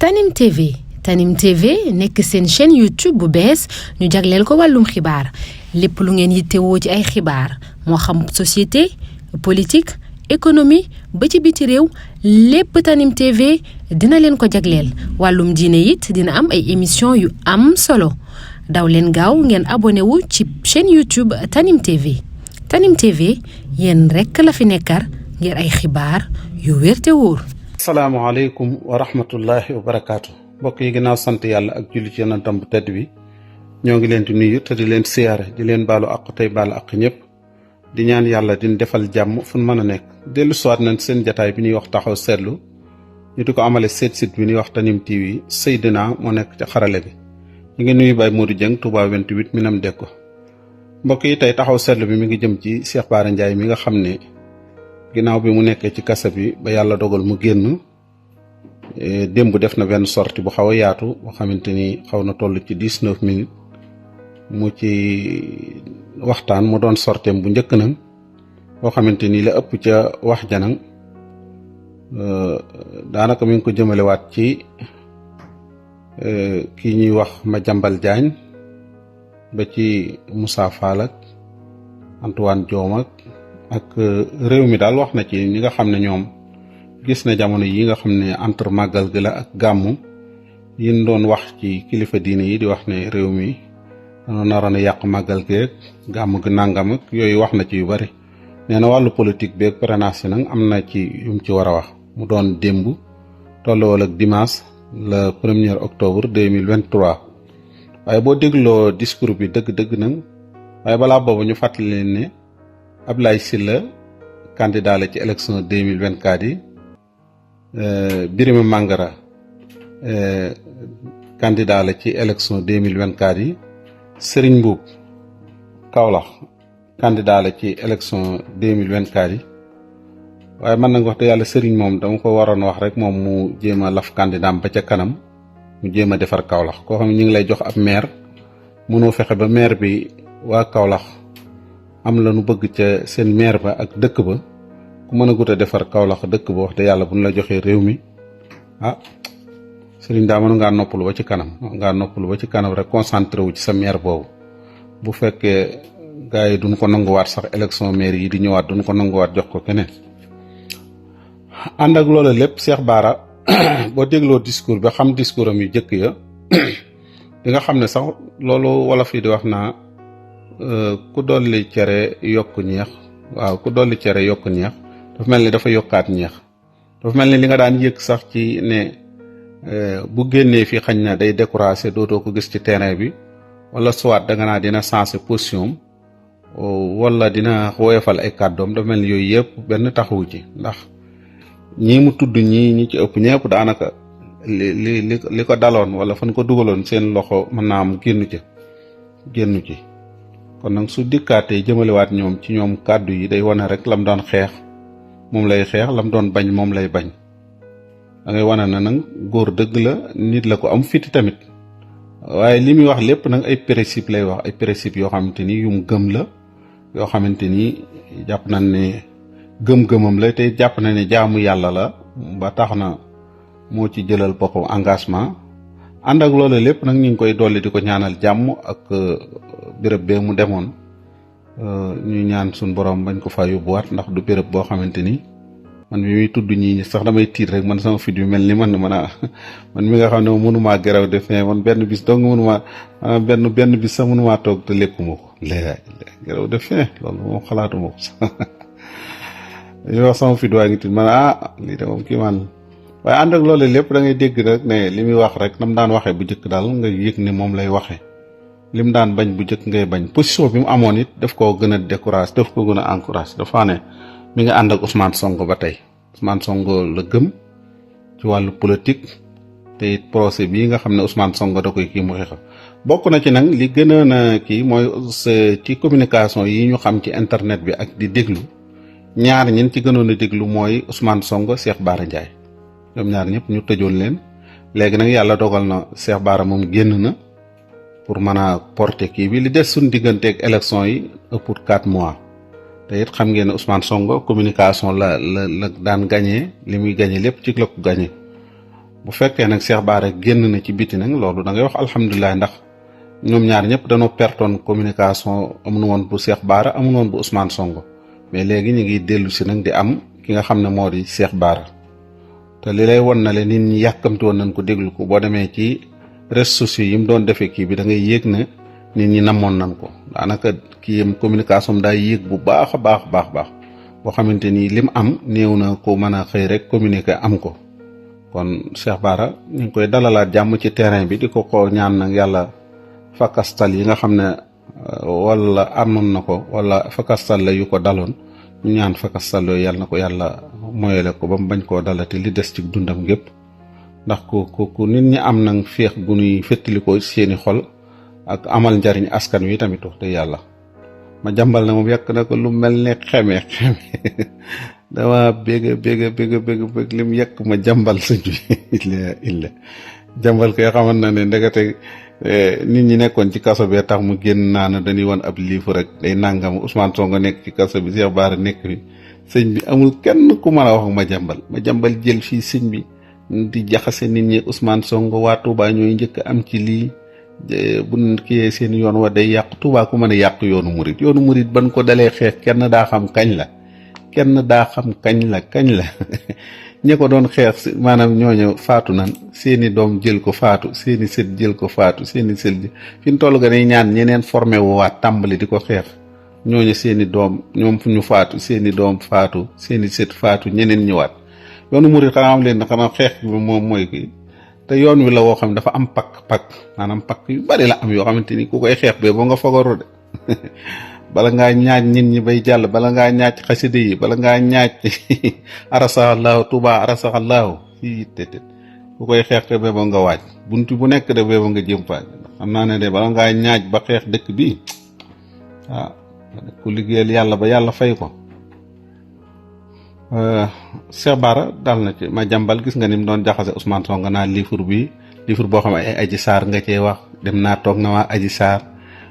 Tanim TV Tanim TV nekk seen chaîne YouTube bu bees ñu jagleel ko wàllum xibaar lépp lu ngeen yittewoo ci ay xibaar moo xam société politique économie ba ci biti réew lépp Tanim TV dina leen ko jagleel wàllum diine it dina am ay émission yu am solo daw leen gaaw ngeen abonné wu ci chaîne YouTube Tanim TV Tanim TV yéen rekk la fi nekkar ngir ay xibaar yu wér te wóor. asalaamaaleykum wa rahmatullahi wa barakaatu mbokk yi ginnaaw sant yàlla ak julli ci yonentam bu tedd bi ñoo ngi leen di nuyu te di leen siyaare di leen baalu àq tey baalu àq ñëpp di ñaan yàlla di defal jàmm fu mën a nekk dellu siwaat nañ seen jataay bi ñuy wax taxaw seetlu ñu di ko amale site bi ñuy wax Tanim TV Seydina moo nekk ci xarale bi ñu ngi nuyu Baye Modou Dieng Touba 28 Minam Dekko mbokk yi tey taxaw seetlu bi mi ngi jëm ci Cheikh Bara Ndiaye mi nga xam ne ginnaaw bi mu nekkee ci kasa bi ba yàlla dogal mu génn démb def na benn sortie bu xaw a yaatu boo xamante ni xaw na toll ci 19 minutes mu ci waxtaan mu doon sorteem bu njëkk nag boo xamante ni la ëpp ca wax janang daanaka mi ngi ko jëmalewaat ci kii ñuy wax Madiambal Diagne ba ci Moussa Fall ak Antoine Diome ak réew mi daal wax na ci ñi nga xam ne ñoom gis na jamono yi nga xam ne entre màggal gi la ak gàmmu yin doon wax ci kilifa diine yi di wax ne réew mi dañoo naroon a yàq màggal gi ak gàmmu gi nàngam ak yooyu wax na ci yu bari nee na wàllu politique beeg prénance nag am na ci yum ci war a wax mu doon démb tolluwal ak dimanche le 1er octobre 2023 waaye boo dégloo discours bi dëgg-dëgg nag waaye balaa boobu ñu fàttali leen ne Abdoulaye Sylla candidat la ci élection 2024 yi Birima Mangara candidat la ci élection 2024 yi Serigne Mboup Kaolack candidat la ci élection 2024 yi waaye man nag wax dëgg yàlla Serigne moom dama ko waroon wax rek moom mu jéem a laf candidat ba ca kanam mu jéem a defar Kaolack koo xam ne ñu ngi lay jox ab maire mënoo fexe ba maire bi waa Kaolack am la nu bëgg ca seen maire ba ak dëkk ba ku mën a gut a defar Kaolack dëkk ba wax dëgg yàlla bu ñu la joxee réew mi Serigne daa mën ngaa noppalu ba ci kanam rek concentré wu ci sa maire boobu bu fekkee gars yi duñ ko nanguwaat sax élection maire yi di ñëwaat duñ ko nanguwaat jox ko keneen. ànd ak loolu lépp Cheikh Bara boo dégloo discours bi xam discours am yu jëkk ya di nga xam ne sax loolu wolof yi di wax naa ku dolli cere yokk ñeex waaw ku dolli cere yokk ñeex dafa mel ni dafa yokkaat ñeex dafa mel ni li nga daan yëg sax ci ne bu génnee fii xañ na day découragé dootoo ko gis ci terrain bi wala soit da nga naa dina sensé position wala dina woyofal ay kàddoom dafa mel ni yooyu yëpp benn taxawu ci ndax ñii mu tudd ñi ci ëpp ñëpp daanaka li ko daloon wala fan ko dugaloon seen loxo mën naa am génnu ci kon nag su dikkaatee jëmalewaat ñoom ci ñoom kàddu yi day wane rek lam doon xeex moom lay xeex lam doon bañ moom lay bañ da ngay wane na nag góor dëgg la nit la ko am fiti tamit waaye li muy wax lépp nag ay principe lay wax ay principe yoo xamante ni yum gëm la yoo xamante ni jàpp nañ ne gëm-gëmam la te jàpp na ne jaamu yàlla la ba tax na moo ci jëlal boppam engagement ànd ak loolu lépp nag ñu ngi koy dolli di ko ñaanal jàmm ak béréb bee mu demoon ñu ñaan suñ borom bañ ko fa yóbbuwaat ndax du béréb boo xamante ni man mi muy tudd ñii sax damay tiit rek man sama fit yu mel ni man mi nga xam ne mënumaa geraw def man benn bis dong mënumaa benn bis sax mënumaa toog te lekkuma ko geraw def loolu moom xalaatuma ko sax dañuy wax sama fit waa ngi tiit man lii de moom kii man waaye ànd ak loolu lépp da ngay dégg rek ne li muy wax rek nam daan waxee bu njëkk daal nga yëg ni moom lay waxee lim daan bañ bu njëkk ngay bañ position bi mu amoon it daf koo gën a découragé daf ko gën a encouragé dafa ne mi nga ànd ak Ousmane Sonko ba tey Ousmane Sonko la gëm ci wàllu politique te it procès bii nga xam ne Ousmane Sonko da koy kii mu xeex bokk na ci nag li gën a kii mooy ci communication yi ñu xam ci internet bi ak di déglu ñaar ñin ci gënoon a déglu mooy Ousmane Sonko Cheikh Bara Ndiaye ñoom ñaar ñëpp ñu tëjoon leen léegi nag yàlla dogal na Cheikh Bara moom génn na pour mën a porter kii bi li des suñ digganteeg élection yi ëpput 4 mois te it xam ngeen ne Ousmane Sonko communication la daan gagné li muy gagné lépp ci la ko gagné bu fekkee nag Cheikh Bara génn na ci biti nag loolu da ngay wax alhamdulilah, ndax ñoom ñaar ñëpp dañoo pertoon communication, amuñu woon bu Cheikh Bara amuñu woon bu Ousmane Sonko, mais léegi ñu ngi dellu si nag di am ki nga xam ne moo di Cheikh Bara. te li lay won na le nit ñi yàkkamti woon nañ ko déglu ko, boo demee ci réseaux sociaux yi mu doon defee kii bi da ngay yéeg ne nit ñi namoon nañ ko. daanaka kii yam communication daa yéeg bu baax a baax boo xamante ni lim am néew na ko mën a xëy rek communiquer am ko. kon Cheikh Bara ñu ngi koy dalalaat jàmm ci terrain bi, di ko ñaan nag yàlla fakastal yi nga xam ne wala amoon na ko, wala fakastal la yu ko daloon, ñu ñaan fakastal yooyu yàlla na ko yàlla moyele ko ba mu bañ koo dalati li des ci dundam gépp. ndax ku nit ñi am nag féex gu ñuy féttali ko seeni xol ak amal njariñ askan wi tamit wax dëgg yàlla. ma jàmbal na moom yàq na ko lu mel ne xeme dama bégg lim yàq ma jàmbal sëñ bi illa jàmbal koy xamal na ne ndekete nit ñi nekkoon ci kaso bee tax mu génn naa ne dañuy woon ab livre rek day nangam Ousmane Sonko nekk ci kaso bi, Cheikh Bara nekk fi, sëñ bi amul kenn ku mën a wax ma jàmbal jël fii sëñ bi di jaxase nit ñi. Ousmane Sonko waa Touba ñooy njëkk am ci lii, bu kiyee seen yoon wa day yàq. Touba ku mën a yàq yoonu murit ban ko dalee xeex kenn daa xam kañ la ñi ko doon xeex maanaam ñooñu faatu nan, seeni doom jël ko faatu, seeni sët jël ko faatu, seeni sët fi ñu toll ga ne ñaan ñeneen formé wu waat tàmbali di ko xeex. ñooñu seeni doom ñoom fu ñu faatu, seeni doom faatu, seeni sët faatu, ñeneen ñëwaat. yoonu murit xanaa am leen na xanaa xeex bi moom mooy kii. te yoon wi la woo xam ne dafa am pakk maanaam pakk yu bari la am yoo xamante ni ku koy xeex bee boo nga fogaru de bala ngaa ñaaj nit ñi bay jàll, bala ngaa ñaaj xasida yi, bala ngaa ñaaj arasaxallaahu Tuubaa arasaxallaahu fii te ku koy xeex te bee boo nga waaj buntu bu nekk de bee boo nga jëm fa. xam naa ne de bala ngaa ñaaj ba xeex dëkk bi ku liggéeyal yàlla ba yàlla fay ko. Cheikh Bara dal na ci ma jàmbal, gis nga ni mu doon jaxase Ousmane Sonko naa livre boo xam ne ay Adji Sarr nga cee wax, dem naa toog na waa Adji Sarr,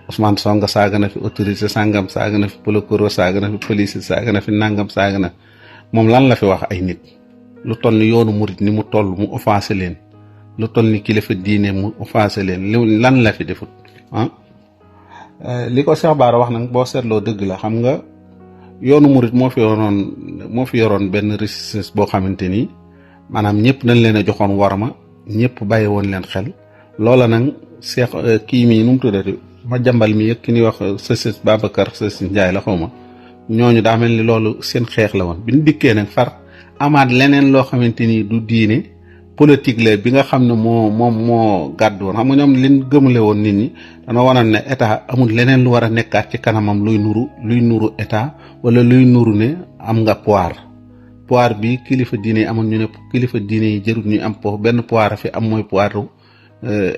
Ousmane Sonko saaga na fi autorité sàngam, saaga na fi procureur, saaga na fi police, saaga na fi nangam, saaga na moom lan la fi wax ay nit. lu toll ni yoonu murit ni mu toll mu offensé leen, lu toll ni kilifa diine mu offensé leen, lan la fi defut li ko Cheikh Bara wax nag boo seetloo dëgg la. xam nga yoonu murit moo fi yoroon benn résistance boo xamante ni maanaam ñëpp dañ leen a joxoon warma, ñëpp bàyyi woon leen xel. loola nag Cheikh kii mii nu mu tuddati ma jàmbal mi yëg ki ni wax sësis Babacar sësis Njaay la xawma, ñooñu daa mel ni loolu seen xeex la woon. bi ñu dikkee nag far amaat leneen loo xamante ni du diine, politique la bi nga xam ne moo gàddu woon. xam nga ñoom liñ gëmale woon nit ñi dana waroon ne état amul leneen lu war a nekkaat ci kanamam luy nuru état, wala luy nuru ne am nga pouvoir bi kilifa diine yi amoon. ñu ne kilifa diine yi jërut ñuy am benn pouvoir fi am, mooy pouvoiru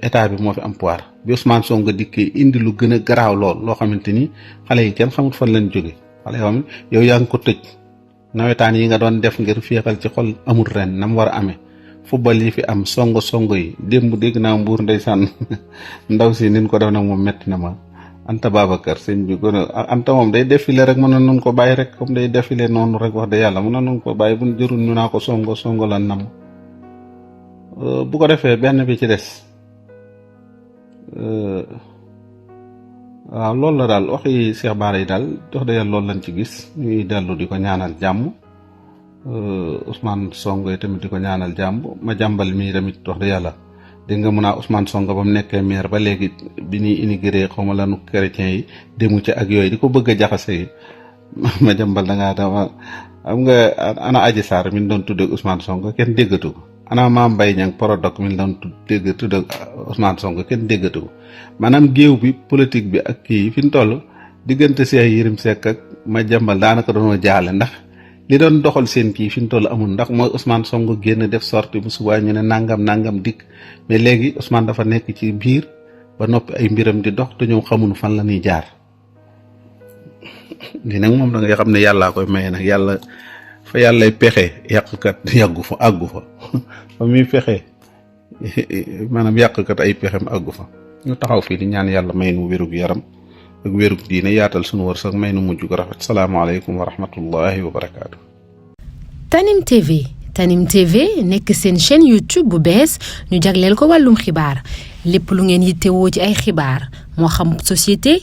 état bi moo fi am pouvoir. bi Ousmane Sonko dikkee indi lu gën a garaaw loo xamante ni xale yi kenn xamut fan lañ jóge. xale yoo xam ne yow yaa ngi ko tëj, nawetaan yi nga doon def ngir féexal ci xol amul ren na mu war a amee. football yi fi am songo yi démb dégg naa Mbuur ndeysaan ndaw si nin ko def nag moom metti na ma. Anta Babacar sëñ bi gën a Anta moom day défilé rek, mën nañu ko bàyyi rek, comme day défilé noonu rek wax dëgg yàlla mën nañu ko bàyyi bu jërul ñu naa ko songo la nam. bu ko defee benn bi ci des waaw loolu la daal waxi Cheikh Bara yi daal wax dëgg yàlla loolu lañ ci gis. ñuy dellu di ko ñaanal jàmm. Ousmane Sonko yi tamit di ko ñaanal jàmm. ma jàmbal mii tamit wax dëgg yàlla dégg nga mun a Ousmane Sonko ba mu nekkee maire ba léegi bi ñuy inauguré xaw ma lanu chrétien yi demu ci ak yooyu di ko bëgg a jaxase yi ma jàmbal dama xam nga ana Adji Sarr mi ñu doon tudde Ousmane Sonko kenn déggatu ko. ana Mame Mbaye Niang Prodac mi ñu doon tudde Ousmane Sonko kenn déggatu ko. maanaam géew bi politique bi ak kii fi ñu toll diggante Cheikh Yérim Seck ak ma jàmbal daanaka doonoo jaale, ndax li doon doxal seen kii fi ñu toll amul. ndax mooy Ousmane Sonko génn def sorti bu subaa ñu ne nangam dikk, mais léegi Ousmane dafa nekk ci biir ba noppi ay mbiram di dox te ñoom xamuñu fan la ñuy jaar. lii nag moom da ngay xam ne yàllaa koy maye nag. yàlla fa yàllay pexe yàqkat àggu fa fa muy pexe maanaam yàqkat ay pexem àggu fa. ñu taxaw fii di ñaan yàlla may nu wérug yaram ak wérug diine, yaatal sunu wërsëg, may nu mujj gu rafet. salaamaaleykum wa rahmatullahi wa barakaatu. Tanim TV Tanim TV nekk seen chaîne YouTube bu bees ñu jagleel ko wàllum xibaar lépp lu ngeen yittewoo ci ay xibaar moo xam société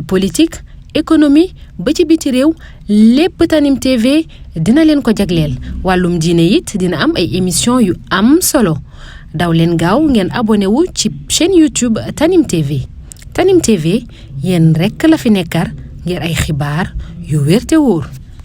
politique économie ba ci biti réew lépp Tanim TV dina leen ko jagleel wàllum diine it dina am ay émission yu am solo daw leen gaaw ngeen abonné wu ci chaîne YouTube Tanim TV Tanim TV yéen rekk la fi nekkar ngir ay xibaar yu wér te wóor